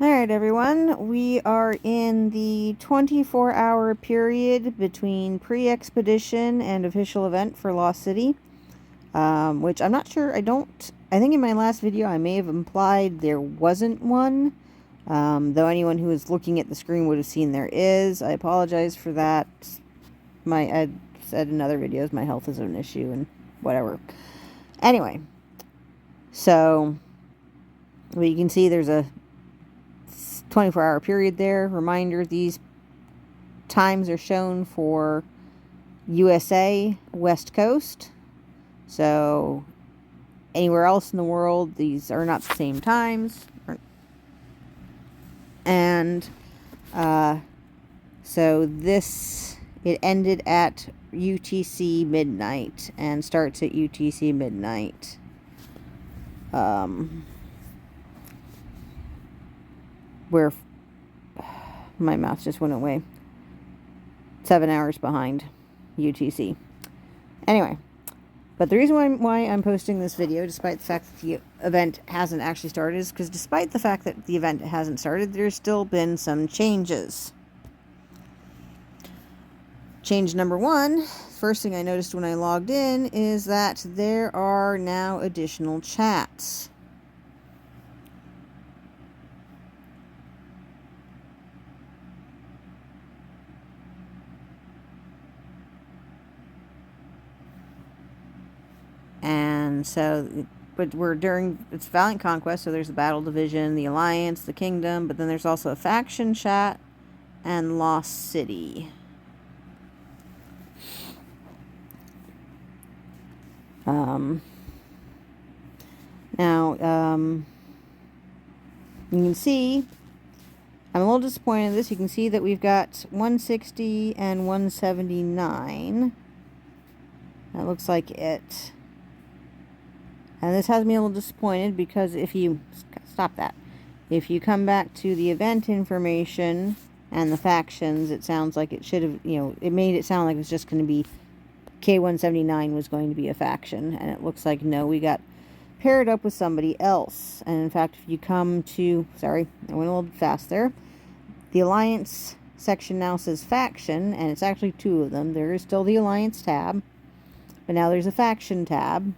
Alright, everyone. We are in the 24-hour period between pre-expedition and official event for Lost City. Which I'm not sure, I think in my last video I may have implied there wasn't one. Though anyone who is looking at the screen would have seen there is. I apologize for that. I said in other videos my health is an issue and whatever. Anyway. So, well, you can see there's a 24-hour period there. Reminder, these times are shown for USA West Coast. So anywhere else in the world, these are not the same times. And so it ended at UTC midnight and starts at UTC midnight. Where my mouse just went away. 7 hours behind UTC. Anyway, but the reason why I'm posting this video, despite the fact that the event hasn't actually started, is because despite the fact that the event hasn't started, there's still been some changes. Change number one, first thing I noticed when I logged in, is that there are now additional chats. And so, but it's Valiant Conquest, so there's the Battle Division, the Alliance, the Kingdom, but then there's also a Faction chat and Lost City. Now, you can see, I'm a little disappointed in this. You can see that we've got 160 and 179. That looks like it. And this has me a little disappointed because if you come back to the event information and the factions, it sounds like it should have, it made it sound like it was just going to be K179 was going to be a faction. And it looks like, no, we got paired up with somebody else. And in fact, if you come to, sorry, I went a little fast there. The Alliance section now says faction, and it's actually two of them. There is still the Alliance tab, but now there's a faction tab.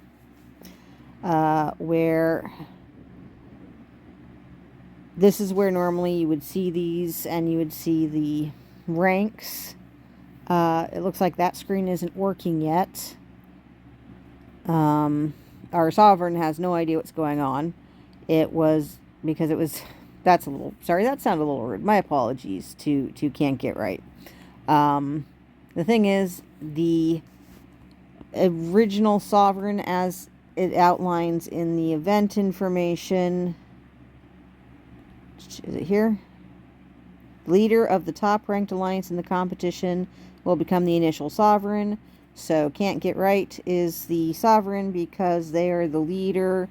Where this is where normally you would see these and you would see the ranks. It looks like that screen isn't working yet. Our Sovereign has no idea what's going on. It was because it was, that sounded a little rude. My apologies to Can't Get Right. The thing is, the original Sovereign, as it outlines in the event information, is it here? Leader of the top ranked alliance in the competition will become the initial Sovereign. So Can't Get Right is the Sovereign because they are the leader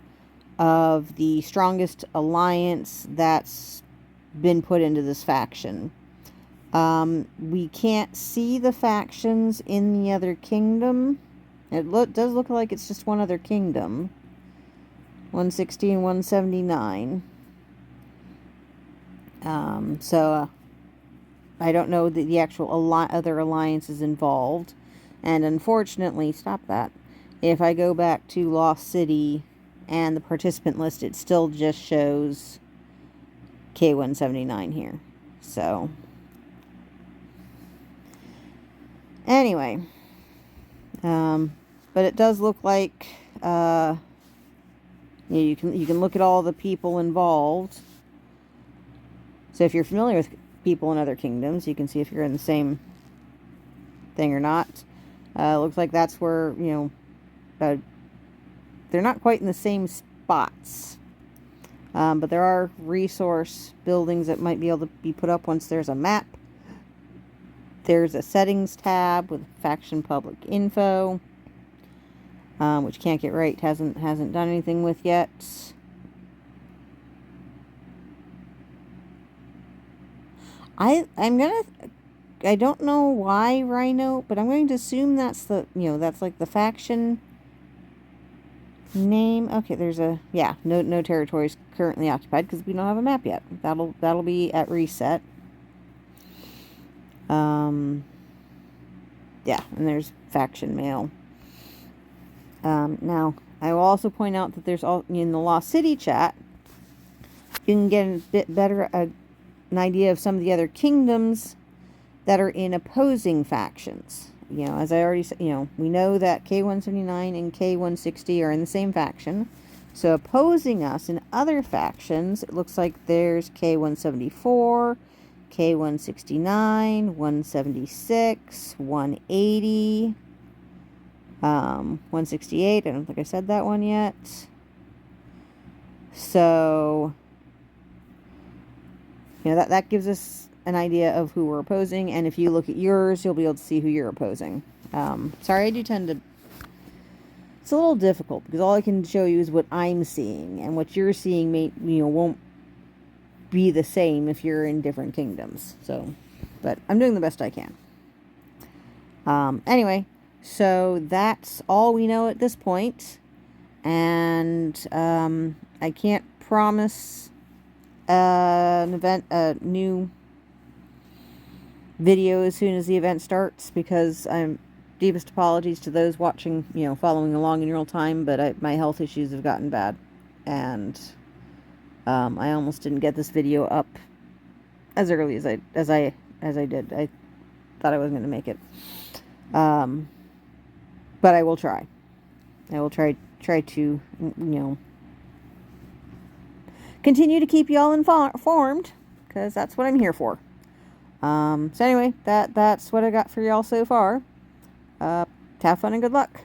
of the strongest alliance that's been put into this faction. We can't see the factions in the other kingdom. It does look like it's just one other kingdom. 160 and 179. So I don't know the actual other alliances involved. And unfortunately, stop that. If I go back to Lost City and the participant list, it still just shows K179 here. So anyway, but it does look like you can look at all the people involved. So if you're familiar with people in other kingdoms, you can see if you're in the same thing or not. Looks like that's where, they're not quite in the same spots. But there are resource buildings that might be able to be put up once there's a map. There's a settings tab with faction public info, which Can't Get Right hasn't done anything with yet. I don't know why Rhino, but I'm going to assume that's that's like the faction Name. Okay, there's a no territories currently occupied because we don't have a map yet. That'll be at reset. Yeah, and there's faction mail. Now I will also point out that there's all in the Lost City chat. You can get a bit better an idea of some of the other kingdoms that are in opposing factions. You know, as I already said, you know, we know that K179 and K160 are in the same faction. So opposing us in other factions, it looks like there's K174, K169, 176, 180, 168. I don't think I said that one yet. So, you know, that gives us an idea of who we're opposing, and if you look at yours, you'll be able to see who you're opposing. Sorry, I do tend to... It's a little difficult, because all I can show you is what I'm seeing, and what you're seeing won't be the same if you're in different kingdoms. So, but I'm doing the best I can. Anyway, so that's all we know at this point, and I can't promise an event, a new video as soon as the event starts, because I'm deepest apologies to those watching, following along in real time, but my health issues have gotten bad, and I almost didn't get this video up as early as I did. I thought I wasn't going to make it, but I will try. I will try to continue to keep y'all informed, because that's what I'm here for. So anyway, that's what I got for y'all so far. Have fun and good luck.